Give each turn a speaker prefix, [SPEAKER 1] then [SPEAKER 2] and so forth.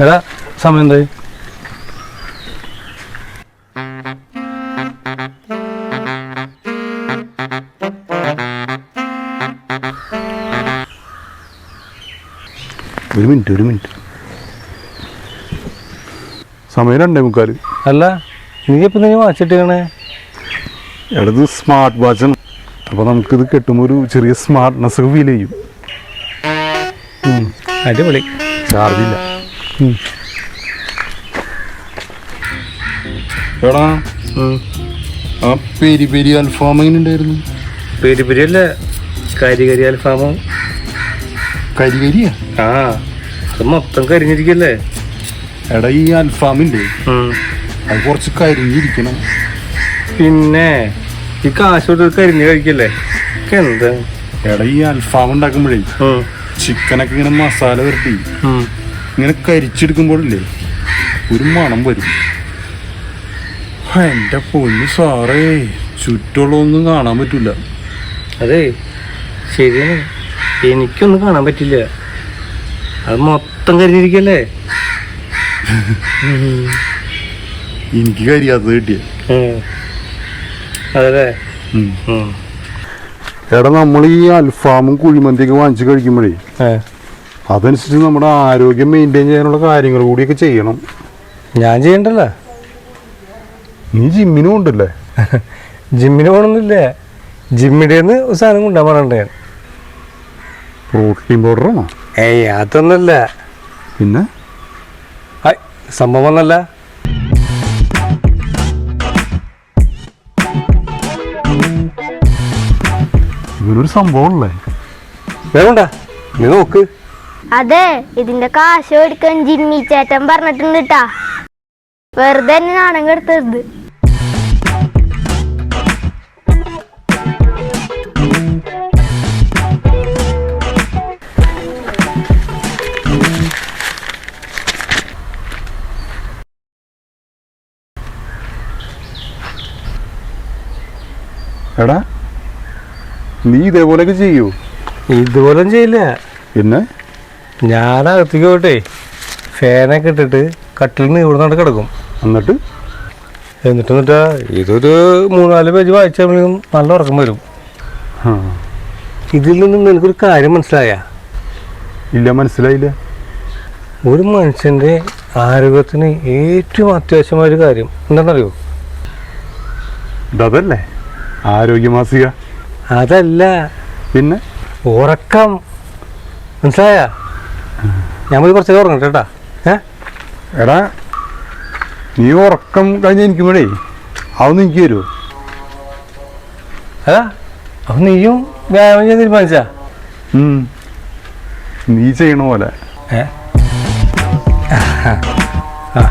[SPEAKER 1] എടാ സമയം എന്തായി?
[SPEAKER 2] ഒരു മിനിറ്റ് സമയം 2:45.
[SPEAKER 1] അല്ല നീ ഇപ്പം നീ വാച്ചിട്ടേ?
[SPEAKER 2] എടത് സ്മാർട്ട് വാച്ചാണ്. അപ്പോൾ നമുക്കിത് കെട്ടുമ്പോൾ ഒരു ചെറിയ സ്മാർട്ട്നെസ് ഒക്കെ ഫീൽ ചെയ്യും.
[SPEAKER 1] അടിപൊളി.
[SPEAKER 2] ചാർജില്ല. എടാ ആ പെരി പെരി അൽഫാം എങ്ങനെ ഉണ്ടായിരുന്നു?
[SPEAKER 1] പെരി പെരി അല്ല, കരി അൽഫാമോ.
[SPEAKER 2] കരികരിയാ?
[SPEAKER 1] ആ, അത് മൊത്തം കരിഞ്ഞിരിക്കല്ലേ.
[SPEAKER 2] എടാ ഈ അൽഫാമില്ലേ അത് കുറച്ച് കരിഞ്ഞിരിക്കണം.
[SPEAKER 1] പിന്നെ ഈ കാശ് കൊടുത്ത് കരിഞ്ഞ് കഴിക്കല്ലേ എന്താ?
[SPEAKER 2] എടാ ഈ അൽഫാം ഉണ്ടാക്കുമ്പോഴേ ചിക്കനൊക്കെ ഇങ്ങനെ മസാല വരട്ടി ഇങ്ങനെ കരിച്ചെടുക്കുമ്പോഴില്ലേ ഒരു മണം വരും. എൻ്റെ പൊന്നു സാറേ, ചുറ്റുള്ളതൊന്നും കാണാൻ പറ്റില്ല.
[SPEAKER 1] അതെ ശരിയാണ്, എനിക്കൊന്നും കാണാൻ പറ്റില്ല. അത് മൊത്തം കരിഞ്ഞിരിക്കല്ലേ.
[SPEAKER 2] എനിക്ക് കരിയാത്തത് കിട്ടിയ.
[SPEAKER 1] അതല്ലേ.
[SPEAKER 2] എടാ നമ്മൾ ഈ അൽഫാമും കുഴിമന്തിയൊക്കെ വാങ്ങിച്ച് കഴിക്കുമ്പോഴേ അതനുസരിച്ച് നമ്മുടെ ആരോഗ്യം മെയിൻറ്റെയിൻ ചെയ്യാനുള്ള കാര്യങ്ങൾ കൂടിയൊക്കെ ചെയ്യണം.
[SPEAKER 1] ഞാൻ ചെയ്യണ്ടല്ല.
[SPEAKER 2] നീ ജിമ്മിനും ഉണ്ടല്ലേ?
[SPEAKER 1] ജിമ്മിന് പോകണമെന്നില്ല, ജിമ്മിൻ്റെ ഒരു സാധനം കൊണ്ടുപോകാൻ പറഞ്ഞിട്ട്.
[SPEAKER 2] പ്രോട്ടീൻ പൗഡറാണോ?
[SPEAKER 1] ഏയ് അതൊന്നുമല്ല.
[SPEAKER 2] പിന്നെ
[SPEAKER 1] സംഭവം ഒന്നല്ല.
[SPEAKER 2] ഇവനൊരു സംഭവമല്ലേ?
[SPEAKER 1] വേണ്ട നീ നോക്ക്.
[SPEAKER 3] അതെ, ഇതിന്റെ കാശ് എടുക്കാൻ ജിമ്മി ചേട്ടൻ പറഞ്ഞിട്ടുണ്ട് കേട്ടാ. വെറുതെ തന്നെ നാണം കെടുത്തത്.
[SPEAKER 2] എടാ നീ ഇതേപോലെയൊക്കെ ചെയ്യൂ?
[SPEAKER 1] ഇതുപോലെ ചെയ്യില്ല.
[SPEAKER 2] പിന്നെ
[SPEAKER 1] ഞാനകത്തേക്ക് പോട്ടെ ഫാനൊക്കെ ഇട്ടിട്ട് കട്ടിൽ നിന്ന് ഇവിടെ നിന്ന് കിടക്കും.
[SPEAKER 2] എന്നിട്ട്
[SPEAKER 1] ഇതൊരു 3-4 പേജ് വായിച്ചാൽ നല്ല ഉറക്കം വരും. ഇതിൽ നിന്നും നിനക്കൊരു കാര്യം മനസ്സിലായ?
[SPEAKER 2] ഇല്ല, മനസ്സിലായില്ല.
[SPEAKER 1] ഒരു മനുഷ്യൻ്റെ ആരോഗ്യത്തിന് ഏറ്റവും അത്യാവശ്യമായൊരു കാര്യം എന്താണെന്നറിയോ?
[SPEAKER 2] അതല്ലേ ആരോഗ്യമാസിക?
[SPEAKER 1] അതല്ല,
[SPEAKER 2] പിന്നെ
[SPEAKER 1] ഉറക്കം. മനസ്സിലായ? ഞാൻ പോയി കുറച്ചൊക്കെ ഉറങ്ങട്ടെ കേട്ടാ.
[SPEAKER 2] എടാ നീ ഉറക്കം കഴിഞ്ഞ് എനിക്കുമ്പോഴേ അതൊന്നും എനിക്ക് തരുമോ?
[SPEAKER 1] അതാ അപ്പം നീയും വ്യായാമം ചെയ്യാൻ തീരുമാനിച്ചാ?
[SPEAKER 2] നീ ചെയ്യണ പോലെ.
[SPEAKER 1] ആ